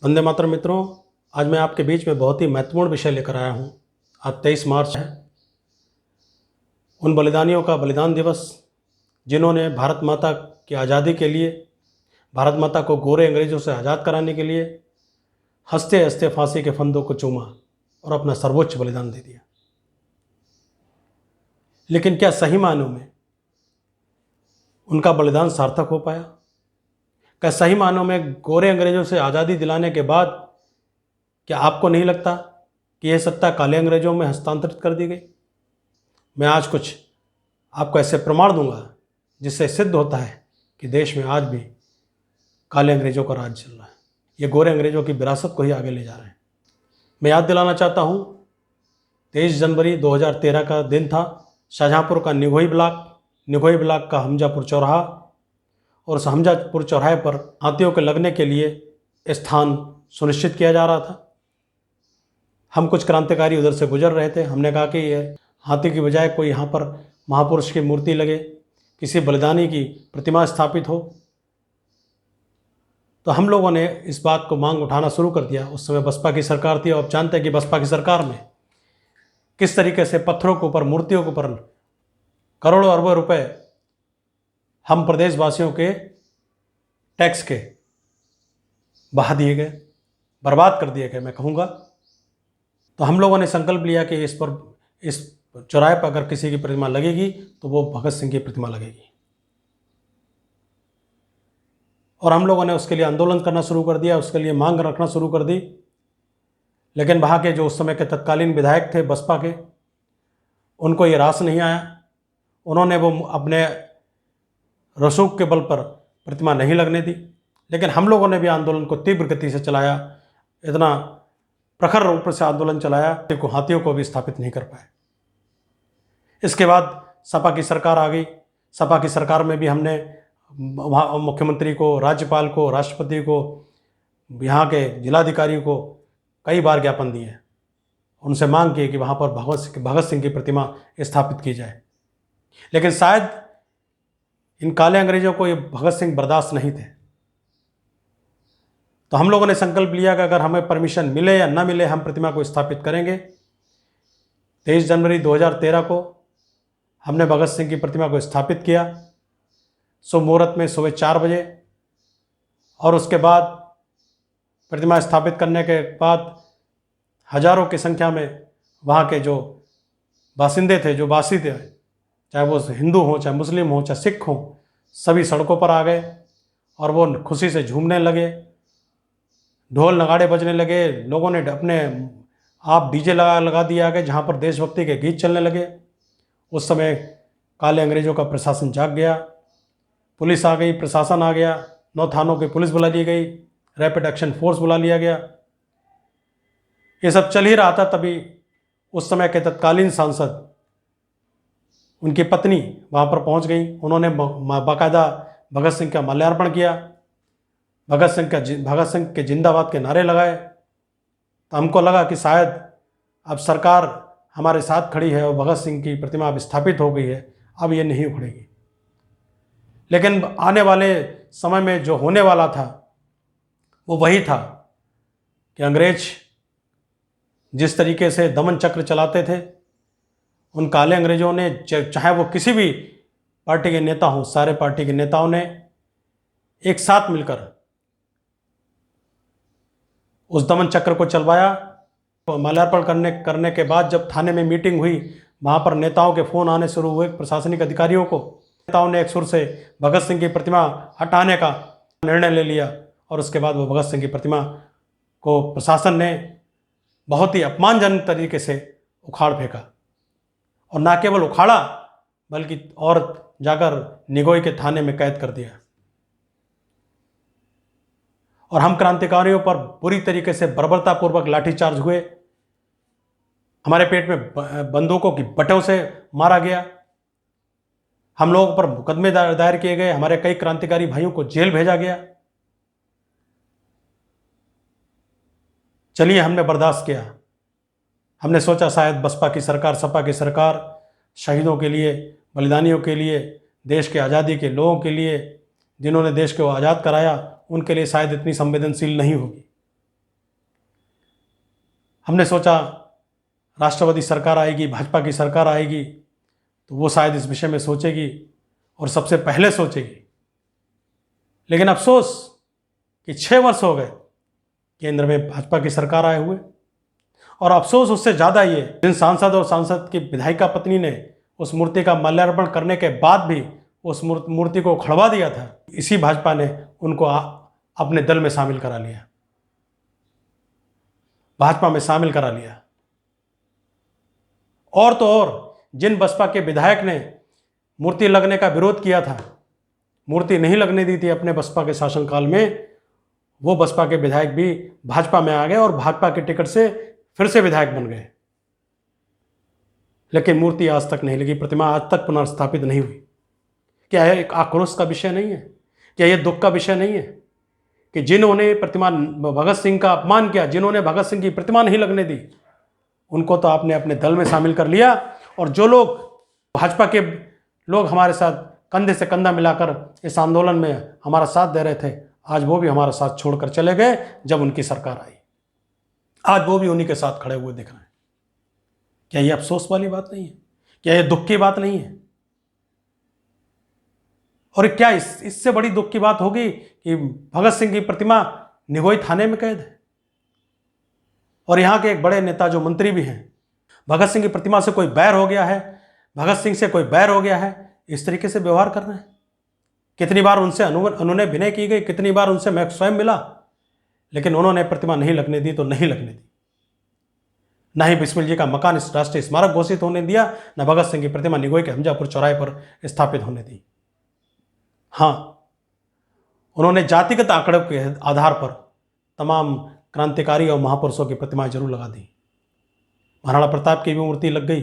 वंदे मातरम मित्रों, आज मैं आपके बीच में बहुत ही महत्वपूर्ण विषय लेकर आया हूँ। आज 23 मार्च है, उन बलिदानियों का बलिदान दिवस जिन्होंने भारत माता की आज़ादी के लिए, भारत माता को गोरे अंग्रेज़ों से आज़ाद कराने के लिए हंसते हंसते फांसी के फंदों को चूमा और अपना सर्वोच्च बलिदान दे दिया। लेकिन क्या सही मायनों में उनका बलिदान सार्थक हो पाया? क्या सही मायनों में गोरे अंग्रेज़ों से आज़ादी दिलाने के बाद क्या आपको नहीं लगता कि यह सत्ता काले अंग्रेज़ों में हस्तांतरित कर दी गई? मैं आज कुछ आपको ऐसे प्रमाण दूंगा जिससे सिद्ध होता है कि देश में आज भी काले अंग्रेज़ों का राज चल रहा है। ये गोरे अंग्रेज़ों की विरासत को ही आगे ले जा रहे हैं। मैं याद दिलाना चाहता हूँ, 23 जनवरी 2013 का दिन था। शाहजहाँपुर का निगोई ब्लॉक का हमजापुर चौराहा, और उस हमजापुर चौराहे पर हाथियों के लगने के लिए स्थान सुनिश्चित किया जा रहा था। हम कुछ क्रांतिकारी उधर से गुजर रहे थे। हमने कहा कि ये हाथी की बजाय कोई यहाँ पर महापुरुष की मूर्ति लगे, किसी बलिदानी की प्रतिमा स्थापित हो। तो हम लोगों ने इस बात को मांग उठाना शुरू कर दिया। उस समय बसपा की सरकार थी, और आप जानते हैं कि बसपा की सरकार में किस तरीके से पत्थरों के ऊपर, मूर्तियों के ऊपर करोड़ों अरबों रुपए हम प्रदेशवासियों के टैक्स के बहा दिए गए, बर्बाद कर दिए गए, मैं कहूँगा। तो हम लोगों ने संकल्प लिया कि इस चौराहे पर अगर किसी की प्रतिमा लगेगी तो वो भगत सिंह की प्रतिमा लगेगी। और हम लोगों ने उसके लिए आंदोलन करना शुरू कर दिया, उसके लिए मांग रखना शुरू कर दी। लेकिन वहाँ के जो उस समय के तत्कालीन विधायक थे बसपा के, उनको ये रास नहीं आया। उन्होंने वो अपने रसूख के बल पर प्रतिमा नहीं लगने दी। लेकिन हम लोगों ने भी आंदोलन को तीव्र गति से चलाया, इतना प्रखर रूप से आंदोलन चलाया कि हाथियों को भी स्थापित नहीं कर पाए। इसके बाद सपा की सरकार आ गई। सपा की सरकार में भी हमने वहाँ मुख्यमंत्री को, राज्यपाल को, राष्ट्रपति को, यहाँ के जिलाधिकारी को कई बार ज्ञापन दिए, उनसे मांग की कि वहाँ पर भगत सिंह की प्रतिमा स्थापित की जाए। लेकिन शायद इन काले अंग्रेज़ों को ये भगत सिंह बर्दाश्त नहीं थे। तो हम लोगों ने संकल्प लिया कि अगर हमें परमिशन मिले या न मिले, हम प्रतिमा को स्थापित करेंगे। 23 जनवरी 2013 को हमने भगत सिंह की प्रतिमा को स्थापित किया, शुभ मुहूर्त में सुबह 4 बजे। और उसके बाद प्रतिमा स्थापित करने के बाद हजारों की संख्या में वहाँ के जो बासिंदे थे, जो वासी थे, चाहे वो हिंदू हों, चाहे मुस्लिम हों, चाहे सिख हों, सभी सड़कों पर आ गए और वो खुशी से झूमने लगे, ढोल नगाड़े बजने लगे। लोगों ने अपने आप डीजे लगा दिया गया जहाँ पर देशभक्ति के गीत चलने लगे। उस समय काले अंग्रेज़ों का प्रशासन जाग गया, पुलिस आ गई, प्रशासन आ गया, 9 थानों की पुलिस बुला ली गई, रैपिड एक्शन फोर्स बुला लिया गया। ये सब चल ही रहा था, तभी उस समय के तत्कालीन सांसद, उनकी पत्नी वहाँ पर पहुँच गई। उन्होंने बाकायदा भगत सिंह का माल्यार्पण किया, भगत सिंह के जिंदाबाद के नारे लगाए। तो हमको लगा कि शायद अब सरकार हमारे साथ खड़ी है और भगत सिंह की प्रतिमा अब स्थापित हो गई है, अब ये नहीं उखड़ेगी। लेकिन आने वाले समय में जो होने वाला था वो वही था कि अंग्रेज जिस तरीके से दमन चक्र चलाते थे, उन काले अंग्रेज़ों ने, चाहे वो किसी भी पार्टी के नेता हों, सारे पार्टी के नेताओं ने एक साथ मिलकर उस दमन चक्र को चलवाया। माल्यार्पण करने के बाद जब थाने में मीटिंग हुई, वहाँ पर नेताओं के फ़ोन आने शुरू हुए, प्रशासनिक अधिकारियों को। नेताओं ने एक सुर से भगत सिंह की प्रतिमा हटाने का निर्णय ले लिया, और उसके बाद वो भगत सिंह की प्रतिमा को प्रशासन ने बहुत ही अपमानजनक तरीके से उखाड़ फेंका। और ना केवल उखाड़ा, बल्कि और जाकर निगोई के थाने में कैद कर दिया। और हम क्रांतिकारियों पर बुरी तरीके से बर्बरतापूर्वक लाठीचार्ज हुए, हमारे पेट में बंदूकों की बटों से मारा गया, हम लोगों पर मुकदमे दायर किए गए, हमारे कई क्रांतिकारी भाइयों को जेल भेजा गया। चलिए, हमने बर्दाश्त किया। हमने सोचा शायद बसपा की सरकार, सपा की सरकार शहीदों के लिए, बलिदानियों के लिए, देश के आज़ादी के लोगों के लिए, जिन्होंने देश को आज़ाद कराया, उनके लिए शायद इतनी संवेदनशील नहीं होगी। हमने सोचा राष्ट्रवादी सरकार आएगी, भाजपा की सरकार आएगी तो वो शायद इस विषय में सोचेगी और सबसे पहले सोचेगी। लेकिन अफसोस कि 6 वर्ष हो गए केंद्र में भाजपा की सरकार आए हुए, और अफसोस उससे ज़्यादा ये जिन सांसद और सांसद की विधायिका पत्नी ने उस मूर्ति का माल्यार्पण करने के बाद भी उस मूर्ति को खड़वा दिया था, इसी भाजपा ने उनको अपने दल में शामिल करा लिया, भाजपा में शामिल करा लिया। और तो और जिन बसपा के विधायक ने मूर्ति लगने का विरोध किया था, मूर्ति नहीं लगने दी थी अपने बसपा के शासनकाल में, वो बसपा के विधायक भी भाजपा में आ गए और भाजपा के टिकट से फिर से विधायक बन गए। लेकिन मूर्ति आज तक नहीं लगी, प्रतिमा आज तक पुनर्स्थापित नहीं हुई। क्या यह एक आक्रोश का विषय नहीं है? क्या यह दुख का विषय नहीं है कि जिन्होंने प्रतिमा भगत सिंह का अपमान किया, जिन्होंने भगत सिंह की प्रतिमा नहीं लगने दी, उनको तो आपने अपने दल में शामिल कर लिया, और जो लोग भाजपा के लोग हमारे साथ कंधे से कंधा मिलाकर इस आंदोलन में हमारा साथ दे रहे थे, आज वो भी हमारा साथ छोड़कर चले गए जब उनकी सरकार आई। आज वो भी उन्हीं के साथ खड़े हुए दिख रहे हैं। क्या ये अफसोस वाली बात नहीं है? क्या ये दुख की बात नहीं है? और क्या इससे बड़ी दुख की बात होगी कि भगत सिंह की प्रतिमा निगोई थाने में कैद है, और यहाँ के एक बड़े नेता जो मंत्री भी हैं, भगत सिंह की प्रतिमा से कोई बैर हो गया है, भगत सिंह से कोई बैर हो गया है, इस तरीके से व्यवहार कर रहे हैं। कितनी बार उनसे अनुनय विनय की गई, कितनी बार उनसे मैं स्वयं मिला, लेकिन उन्होंने प्रतिमा नहीं लगने दी तो नहीं लगने दी। न ही बिस्मिल जी का मकान इस राष्ट्रीय स्मारक घोषित होने दिया, न भगत सिंह की प्रतिमा निगोई के हमजापुर चौराहे पर स्थापित होने दी। हाँ, उन्होंने जातिगत आंकड़ों के आधार पर तमाम क्रांतिकारी और महापुरुषों की प्रतिमाएं जरूर लगा दी। महाराणा प्रताप की भी मूर्ति लग गई,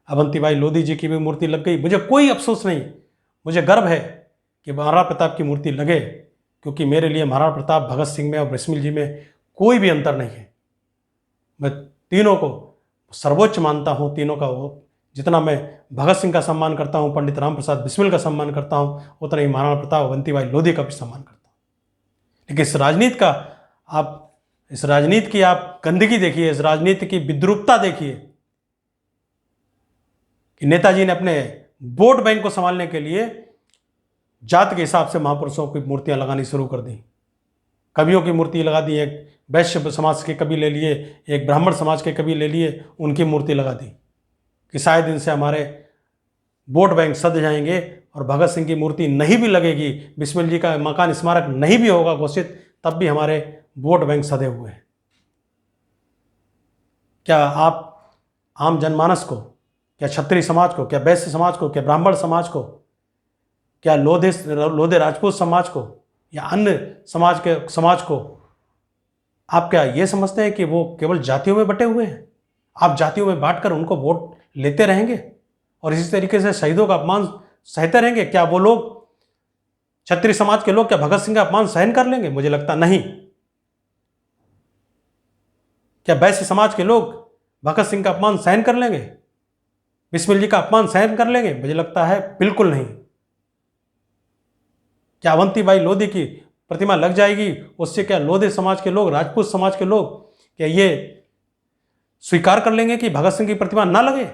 अवंतीबाई लोधी जी की भी मूर्ति लग गई। मुझे कोई अफसोस नहीं, मुझे गर्व है कि महाराणा प्रताप की मूर्ति लगे, क्योंकि मेरे लिए महाराणा प्रताप, भगत सिंह में और बिस्मिल जी में कोई भी अंतर नहीं है। मैं तीनों को सर्वोच्च मानता हूँ, तीनों का वो जितना मैं भगत सिंह का सम्मान करता हूँ, पंडित राम प्रसाद बिस्मिल का सम्मान करता हूँ, उतना ही महाराणा प्रताप, अवंतीबाई लोधी का भी सम्मान करता हूँ। लेकिन इस राजनीति की आप गंदगी देखिए, इस राजनीति की विद्रूपता देखिए कि नेताजी ने अपने वोट बैंक को संभालने के लिए जात के हिसाब से महापुरुषों की मूर्तियां लगानी शुरू कर दी। कवियों की मूर्ति लगा दी, एक वैश्य समाज के कवि ले लिए, एक ब्राह्मण समाज के कवि ले लिए, उनकी मूर्ति लगा दी कि शायद इनसे हमारे वोट बैंक सध जाएंगे, और भगत सिंह की मूर्ति नहीं भी लगेगी, बिस्मिल जी का मकान स्मारक नहीं भी होगा घोषित, तब भी हमारे वोट बैंक सधे हुए हैं। क्या आप आम जनमानस को, क्या क्षत्रिय समाज को, क्या वैश्य समाज को, क्या ब्राह्मण समाज को, क्या लोधे राजपूत समाज को, या अन्य समाज को आप क्या ये समझते हैं कि वो केवल जातियों में बटे हुए हैं? आप जातियों में बांटकर उनको वोट लेते रहेंगे और इसी तरीके से शहीदों का अपमान सहते रहेंगे? क्या वो लोग, क्षत्रिय समाज के लोग, क्या भगत सिंह का अपमान सहन कर लेंगे? मुझे लगता नहीं। क्या वैश्य समाज के लोग भगत सिंह का अपमान सहन कर लेंगे? बिस्मिल जी का अपमान सहन कर लेंगे? मुझे लगता है बिल्कुल नहीं। क्या अवंतीबाई लोधी की प्रतिमा लग जाएगी, उससे क्या लोधी समाज के लोग, राजपूत समाज के लोग, क्या ये स्वीकार कर लेंगे कि भगत सिंह की प्रतिमा ना लगे?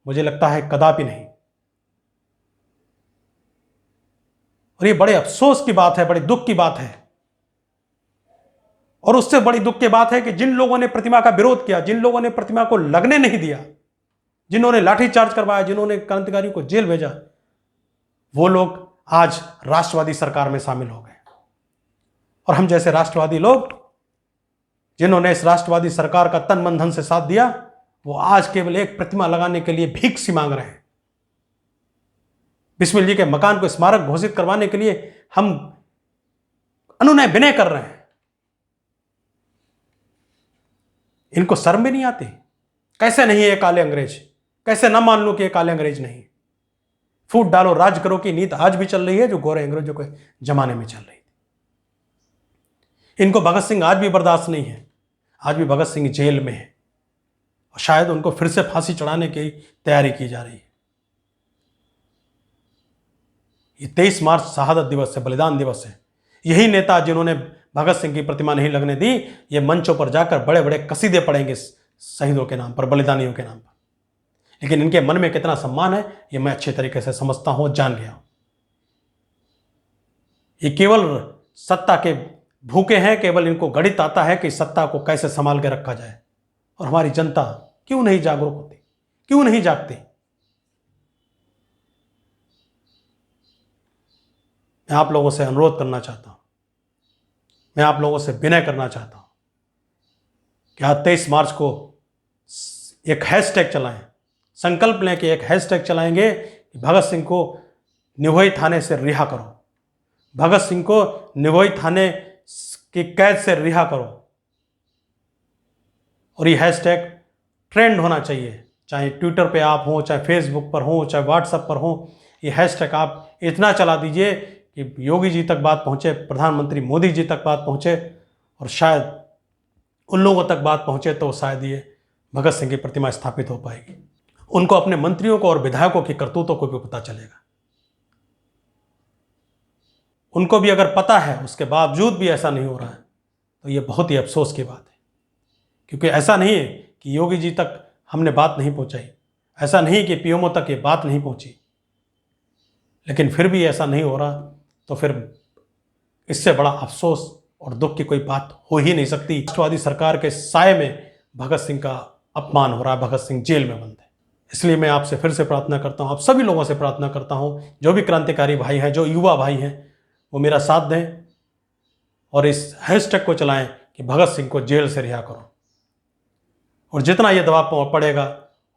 मुझे लगता है कदापि नहीं। और ये बड़े अफसोस की बात है, बड़े दुख की बात है। और उससे बड़ी दुख की बात है कि जिन लोगों ने प्रतिमा का विरोध किया, जिन लोगों ने प्रतिमा को लगने नहीं दिया, जिन्होंने लाठीचार्ज करवाया, जिन्होंने क्रांतिकारियों को जेल भेजा, वो लोग आज राष्ट्रवादी सरकार में शामिल हो गए। और हम जैसे राष्ट्रवादी लोग, जिन्होंने इस राष्ट्रवादी सरकार का तन मन धन से साथ दिया, वो आज केवल एक प्रतिमा लगाने के लिए भीख सी मांग रहे हैं। बिस्मिल जी के मकान को स्मारक घोषित करवाने के लिए हम अनुनय विनय कर रहे हैं। इनको शर्म भी नहीं आती? कैसे नहीं है ये काले अंग्रेज? कैसे ना मान लो कि ये काले अंग्रेज नहीं? फूट डालो राज करो की नीति आज भी चल रही है, जो गोरे अंग्रेजों के जमाने में चल रही थी। इनको भगत सिंह आज भी बर्दाश्त नहीं है। आज भी भगत सिंह जेल में है और शायद उनको फिर से फांसी चढ़ाने की तैयारी की जा रही है। ये 23 मार्च शहादत दिवस है, बलिदान दिवस है। यही नेता जिन्होंने भगत सिंह की प्रतिमा नहीं लगने दी, ये मंचों पर जाकर बड़े बड़े कसीदे पढ़ेंगे शहीदों के नाम पर, बलिदानियों के नाम पर। लेकिन इनके मन में कितना सम्मान है ये मैं अच्छे तरीके से समझता हूं, जान गया हूं। ये केवल सत्ता के भूखे हैं, केवल इनको गणित आता है कि सत्ता को कैसे संभाल के रखा जाए। और हमारी जनता क्यों नहीं जागरूक होती, क्यों नहीं जागती? मैं आप लोगों से अनुरोध करना चाहता हूं, मैं आप लोगों से विनय करना चाहता हूं कि आज 23 मार्च को एक हैशटैग चलाएं, संकल्प लें कि एक हैशटैग चलाएंगे कि भगत सिंह को निभोई थाने से रिहा करो, भगत सिंह को निभोई थाने की कैद से रिहा करो। और ये हैशटैग ट्रेंड होना चाहिए, चाहे ट्विटर पे आप हो, चाहे फेसबुक पर हो, चाहे व्हाट्सएप पर हो। ये हैशटैग आप इतना चला दीजिए कि योगी जी तक बात पहुँचे, प्रधानमंत्री मोदी जी तक बात पहुँचे, और शायद उन लोगों तक बात पहुँचे तो शायद ये भगत सिंह की प्रतिमा स्थापित हो पाएगी। उनको अपने मंत्रियों को और विधायकों की करतूतों को भी पता चलेगा। उनको भी अगर पता है, उसके बावजूद भी ऐसा नहीं हो रहा है, तो ये बहुत ही अफसोस की बात है। क्योंकि ऐसा नहीं है कि योगी जी तक हमने बात नहीं पहुंचाई, ऐसा नहीं कि पीएमओ तक ये बात नहीं पहुंची, लेकिन फिर भी ऐसा नहीं हो रहा, तो फिर इससे बड़ा अफसोस और दुख की कोई बात हो ही नहीं सकती। राष्ट्रवादी सरकार के साए में भगत सिंह का अपमान हो रहा है, भगत सिंह जेल में बंद है। इसलिए मैं आपसे फिर से प्रार्थना करता हूँ, आप सभी लोगों से प्रार्थना करता हूँ, जो भी क्रांतिकारी भाई हैं, जो युवा भाई हैं, वो मेरा साथ दें और इस हैशटैग को चलाएं कि भगत सिंह को जेल से रिहा करो। और जितना ये दबाव पड़ेगा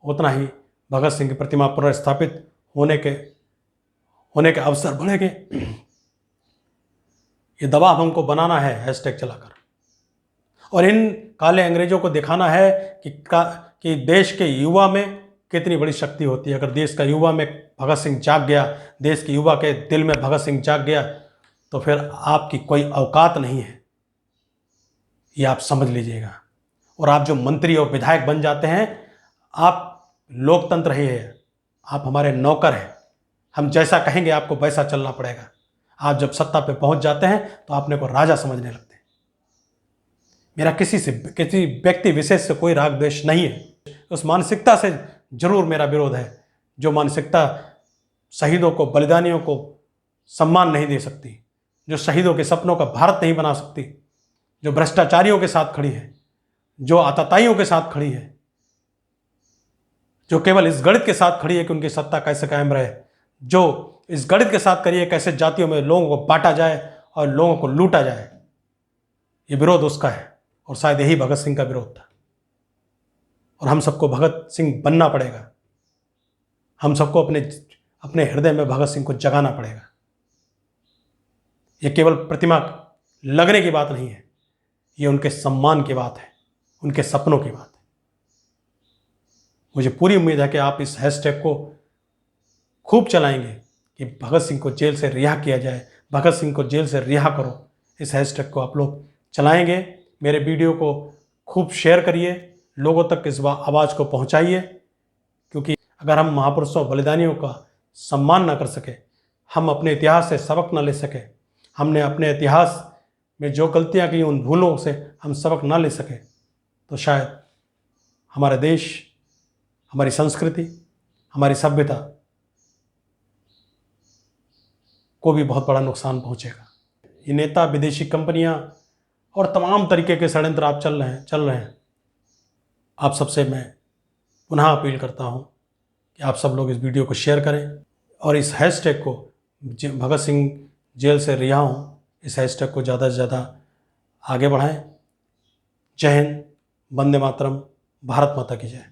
उतना ही भगत सिंह की प्रतिमा पुनर्स्थापित होने के अवसर बढ़ेंगे। ये दबाव हमको बनाना है हैशटैग चलाकर, और इन काले अंग्रेजों को दिखाना है कि देश के युवा में कितनी बड़ी शक्ति होती है। अगर देश का युवा में भगत सिंह जाग गया, देश के युवा के दिल में भगत सिंह जाग गया, तो फिर आपकी कोई औकात नहीं है, ये आप समझ लीजिएगा। और आप जो मंत्री और विधायक बन जाते हैं, आप लोकतंत्र ही है, आप हमारे नौकर हैं, हम जैसा कहेंगे आपको वैसा चलना पड़ेगा। आप जब सत्ता पे पहुंच जाते हैं तो अपने को राजा समझने लगते हैं। मेरा किसी व्यक्ति विशेष से कोई राग द्वेष नहीं है, उस मानसिकता से जरूर मेरा विरोध है जो मानसिकता शहीदों को, बलिदानियों को सम्मान नहीं दे सकती, जो शहीदों के सपनों का भारत नहीं बना सकती, जो भ्रष्टाचारियों के साथ खड़ी है, जो आतताइयों के साथ खड़ी है, जो केवल इस गणित के साथ खड़ी है कि उनकी सत्ता कैसे कायम रहे, जो इस गणित के साथ करिए कैसे जातियों में लोगों को बांटा जाए और लोगों को लूटा जाए। ये विरोध उसका है, और शायद यही भगत सिंह का विरोध था। और हम सबको भगत सिंह बनना पड़ेगा, हम सबको अपने हृदय में भगत सिंह को जगाना पड़ेगा। ये केवल प्रतिमा लगने की बात नहीं है, ये उनके सम्मान की बात है, उनके सपनों की बात है। मुझे पूरी उम्मीद है कि आप इस हैशटैग को खूब चलाएंगे कि भगत सिंह को जेल से रिहा किया जाए, भगत सिंह को जेल से रिहा करो। इस हैशटैग को आप लोग चलाएंगे। मेरे वीडियो को खूब शेयर करिए, लोगों तक इस आवाज़ को पहुंचाइए, क्योंकि अगर हम महापुरुषों बलिदानियों का सम्मान ना कर सके, हम अपने इतिहास से सबक ना ले सके, हमने अपने इतिहास में जो गलतियां की उन भूलों से हम सबक ना ले सके, तो शायद हमारा देश, हमारी संस्कृति, हमारी सभ्यता को भी बहुत बड़ा नुकसान पहुंचेगा। ये नेता, विदेशी कंपनियां और तमाम तरीके के षड्यंत्र आप चल रहे हैं। आप सबसे मैं पुनः अपील करता हूं कि आप सब लोग इस वीडियो को शेयर करें और इस हैशटैग को, भगत सिंह जेल से रिहा हों, इस हैशटैग को ज़्यादा से ज़्यादा आगे बढ़ाएं। जय हिंद, वंदे मातरम, भारत माता की जय।